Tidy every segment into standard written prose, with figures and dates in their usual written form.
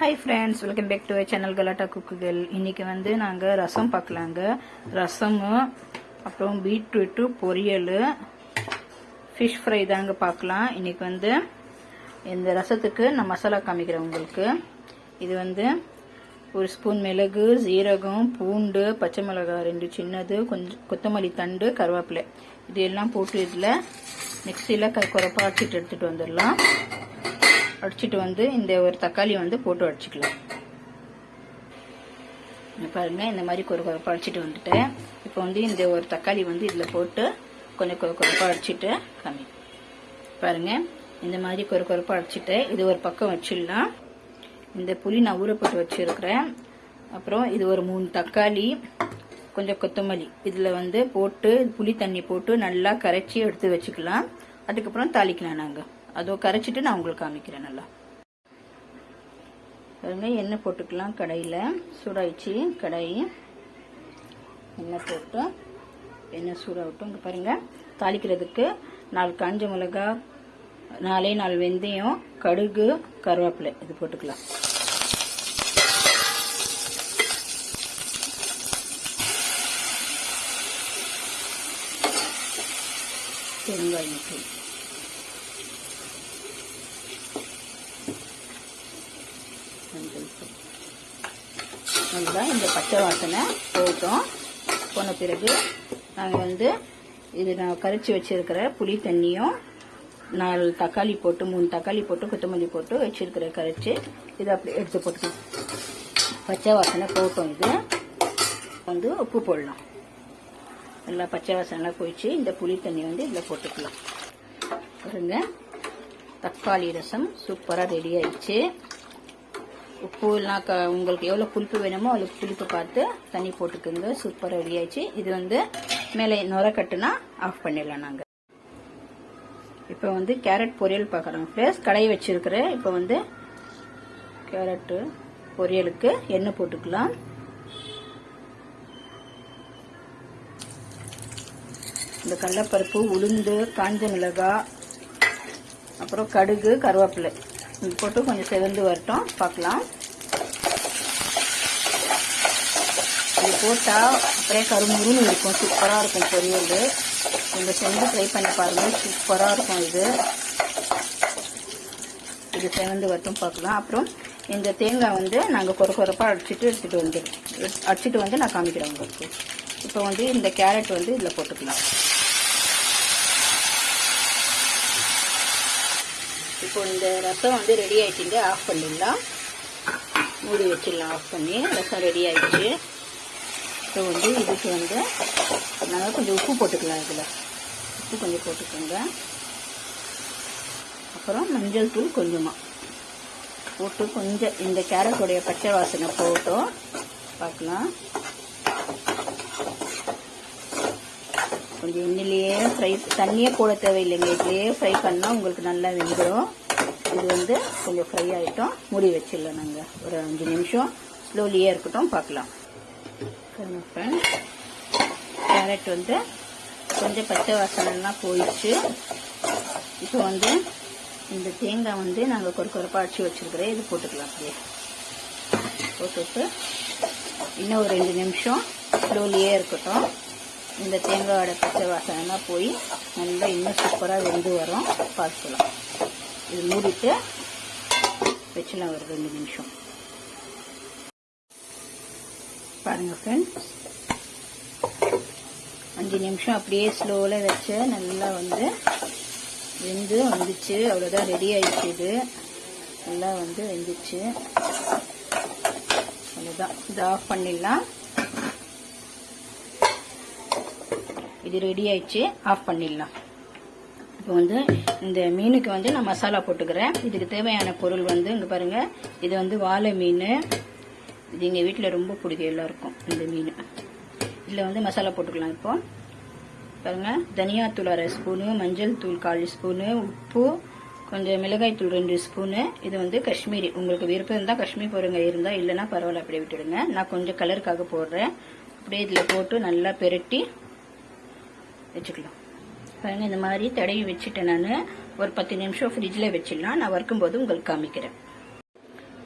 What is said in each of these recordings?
Hi friends, welcome back to channel Galatta குக்குகள். இன்றைக்கி வந்து நாங்கள் ரசம் பார்க்கலாங்க. ரசமும் அப்புறம் பீட்ரூட்டு பொரியல், ஃபிஷ் ஃப்ரை தாங்க பார்க்கலாம். இன்றைக்கி வந்து இந்த ரசத்துக்கு நான் மசாலா காமிக்கிறேன் உங்களுக்கு. இது வந்து ஒரு ஸ்பூன் மிளகு, சீரகம், பூண்டு, பச்சை மிளகாய் 2 சின்னது, கொஞ்சம் கொத்தமல்லி தண்டு, கருவேப்பிலை, இது எல்லாம் போட்டு இதில் மிக்சியில் குறைப்பாக அடிச்சிட்டு எடுத்துகிட்டு வந்துடலாம். அடிச்சிட்டு வந்து இந்த ஒரு தக்காளி வந்து போட்டு அடிச்சுக்கலாம். பாருங்க, இந்த மாதிரி குறைப்பாக அடிச்சிட்டு வந்துட்டேன். இப்போ வந்து இந்த ஒரு தக்காளி வந்து இதில் போட்டு கொஞ்சம் குறைப்பாக அடிச்சிட்டு கம்மி பாருங்க. இந்த மாதிரி குறைப்பாக அடிச்சிட்டு இது ஒரு பக்கம் வச்சிடலாம். இந்த புளி நான் ஊற போட்டு வச்சிருக்கிறேன். அப்புறம் இது ஒரு 3 தக்காளி, கொஞ்சம் கொத்தமல்லி இதில் வந்து போட்டு புளி தண்ணி போட்டு நல்லா கரைச்சி எடுத்து வச்சுக்கலாம். அதுக்கப்புறம் தாளிக்கலாம். நாங்கள் அதோ கரைச்சிட்டு நான் உங்களுக்கு காமிக்கிறேன். நல்லா பாருங்க, எண்ணெய் போட்டுக்கலாம். கடாயில் சூடாயிடுச்சு. கடாய் எண்ணெய் போட்டு எண்ணெய் சூடாகட்டும். இங்கே பாருங்கள், தாளிக்கிறதுக்கு 4 காஞ்ச மிளகா, 4 வெந்தயம், கடுகு, கருவேப்பிலை இது போட்டுக்கலாம். பெருங்காயம் நல்லா இந்த பச்சை வாசனை போட்டோம். போன பிறகு நாங்கள் வந்து இது நான் கரைச்சி வச்சிருக்கிற புளி தண்ணியும் 4 தக்காளி போட்டு 3 தக்காளி போட்டு கொத்தமல்லி போட்டு வச்சிருக்கிற கரைச்சி இதை அப்படி எடுத்து போட்டுக்கலாம். பச்சை வாசனை போட்டோம். இது வந்து உப்பு போடலாம். நல்லா பச்சை வாசனைலாம் போயிடுச்சு. இந்த புளி தண்ணி வந்து இதில் போட்டுக்கலாம். பாருங்க, தக்காளி ரசம் சூப்பராக ரெடி ஆயிடுச்சு. உப்புலாம் உங்களுக்கு எவ்வளோ புளிப்பு வேணுமோ அவ்வளோ புளிப்பு பார்த்து தண்ணி போட்டுக்கோங்க. சூப்பராக ரெடி ஆயிடுச்சு. இது வந்து மேலே நுர கட்டுனா ஆஃப் பண்ணிடலாம். நாங்கள் இப்போ வந்து கேரட் பொரியல் பார்க்குறோம். ப்ளஸ் கடாய் வச்சிருக்கிறேன். இப்போ வந்து கேரட்டு பொரியலுக்கு எண்ணெய் போட்டுக்கலாம். இந்த கடலைப்பருப்பு, உளுந்து, காஞ்ச மிளகாய், அப்புறம் கடுகு, கருவேப்பிலை இது போட்டு கொஞ்சம் செவந்து வரட்டும் பார்க்கலாம். இது போட்டால் அப்படியே கருமுருன்னு இருக்கும். சூப்பராக இருக்கும் பொரியல். நீங்கள் செஞ்சு ட்ரை பண்ணி பாருங்கள். சூப்பராக இருக்கும். இது செவந்து வரட்டும் பார்க்கலாம். அப்புறம் இந்த தேங்காய் வந்து நாங்கள் குறைப்பாக அடிச்சுட்டு வந்து நான் காமிக்கிறேன் உங்களுக்கு. இப்போ வந்து இந்த கேரட் வந்து இதில் போட்டுக்கலாம். இப்போ இந்த ரசம் வந்து ரெடி ஆயிடுச்சுங்க. ஆஃப் பண்ணிடலாம். மூடி வச்சிடலாம். ஆஃப் பண்ணி ரசம் ரெடி ஆயிடுச்சு. இப்போ வந்து இதுக்கு வந்து நாங்கள் கொஞ்சம் உப்பு போட்டுக்கலாம். இதில் உப்பு கொஞ்சம் போட்டுக்கோங்க. அப்புறம் மஞ்சள் தூள் கொஞ்சமாக போட்டு கொஞ்சம் இந்த கேரட்டோடைய பச்சை வாசனை போட்டோம் பார்க்கலாம். கொஞ்சம் எண்ணெயிலேயே ஃப்ரை, தண்ணியே போட தேவையில்லைங்க. இதுலேயே ஃப்ரை பண்ணால் உங்களுக்கு நல்லா வெந்துடும். இது வந்து கொஞ்சம் ஃப்ரை ஆகிட்டோம். மூடி வச்சிடலாம். நாங்கள் ஒரு 5 நிமிஷம் ஸ்லோலியே இருக்கட்டும் பார்க்கலாம். கேரட் வந்து கொஞ்சம் பச்சை வாசனைலாம் போயிடுச்சு. இப்போ வந்து இந்த தேங்காய் வந்து நாங்கள் குறைப்பாக அடிச்சு வச்சுருக்கிறேன். இது போட்டுக்கலாம். அப்படியே போட்டுட்டு இன்னும் ஒரு 2 நிமிஷம் ஸ்லோலியே இருக்கட்டும். இந்த தேங்காயோட பச்சை வாசனைலாம் போய் நல்லா இன்னும் சூப்பராக வெந்து வரும் பார்க்கலாம். இது மூடிட்டு வச்சுலாம் ஒரு 2 நிமிஷம் பாருங்கள் ஃப்ரெண்ட்ஸ். 5 நிமிஷம் அப்படியே ஸ்லோவில் வச்சு நல்லா வந்து வெந்து வந்துச்சு. அவ்வளோதான், ரெடி ஆயிடுச்சு. இது நல்லா வந்து வெந்துச்சு. அவ்வளோதான், இதை ஆஃப் பண்ணிடலாம். இது ரெடி ஆயிடுச்சு. ஆஃப் பண்ணிடலாம். இப்போ வந்து இந்த மீனுக்கு வந்து நான் மசாலா போட்டுக்கிறேன். இதுக்கு தேவையான பொருள் வந்து இங்கே பாருங்கள். இது வந்து வாழை மீன். இது எங்கள் வீட்டில் ரொம்ப பிடிக்கும் எல்லாருக்கும் இந்த மீன். இதில் வந்து மசாலா போட்டுக்கலாம். இப்போ பாருங்கள், தனியாத்தூள் 1/2 ஸ்பூனு, மஞ்சள் தூள் 1/4 ஸ்பூனு, உப்பு, கொஞ்சம் மிளகாய் தூள் 2 ஸ்பூனு. இது வந்து காஷ்மீரி. உங்களுக்கு விருப்பம் இருந்தால் காஷ்மீர் போடுங்க, இருந்தால் இல்லைன்னா பரவாயில்ல, அப்படியே விட்டுடுங்க. நான் கொஞ்சம் கலருக்காக போடுறேன். அப்படியே இதில் போட்டு நல்லா பெரட்டி வச்சுக்கலாம். பாருங்கள், இந்த மாதிரி தடவி வச்சுட்டேன். நான் ஒரு 10 நிமிஷம் ஃப்ரிட்ஜில் வச்சிடலாம். நான் வறுக்கும்போது உங்களுக்கு காமிக்கிறேன்.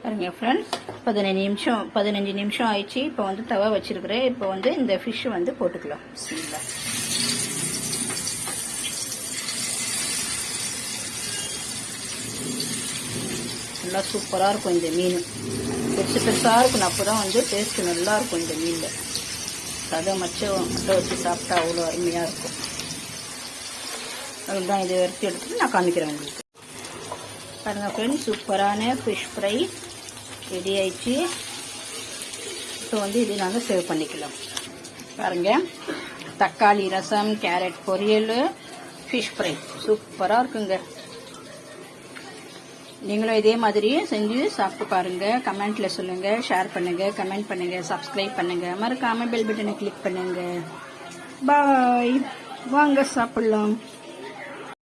பாருங்க ஃப்ரெண்ட்ஸ் 15 நிமிஷம் ஆயிடுச்சு. இப்போ வந்து தவா வச்சிருக்கிறேன். இப்போ வந்து இந்த ஃபிஷ் வந்து போட்டுக்கலாம். பிஸ்மில்லா. நல்லா சூப்பராக இருக்கும் இந்த மீன். பெருசு பெருசாக இருக்கணும், அப்போ தான் வந்து டேஸ்ட் நல்லா இருக்கும் இந்த மீனில். சதை முட்டை வச்சு சாப்பிட்டா அவ்வளோ அருமையாக இருக்கும். அதுதான் இதை வறுத்து எடுத்துட்டு நான் காமிக்கிறேன் உங்களுக்கு. பாருங்கள் ஃப்ரெண்ட்ஸ், சூப்பரான ஃபிஷ் ஃப்ரை ரெடி ஆயிடுச்சு. இப்போ வந்து இது நாங்கள் சர்வ் பண்ணிக்கலாம். பாருங்கள், தக்காளி ரசம், கேரட் பொரியல், ஃபிஷ் ஃப்ரை சூப்பராக இருக்குங்க. நீங்களும் இதே மாதிரி செஞ்சு சாப்பிட்டு பாருங்கள். கமெண்ட்டில் சொல்லுங்கள், ஷேர் பண்ணுங்கள், கமெண்ட் பண்ணுங்கள், சப்ஸ்கிரைப் பண்ணுங்கள், மறக்காமல் பெல் பட்டனை கிளிக் பண்ணுங்கள். பாய். வாங்க சாப்பிட்லாம்.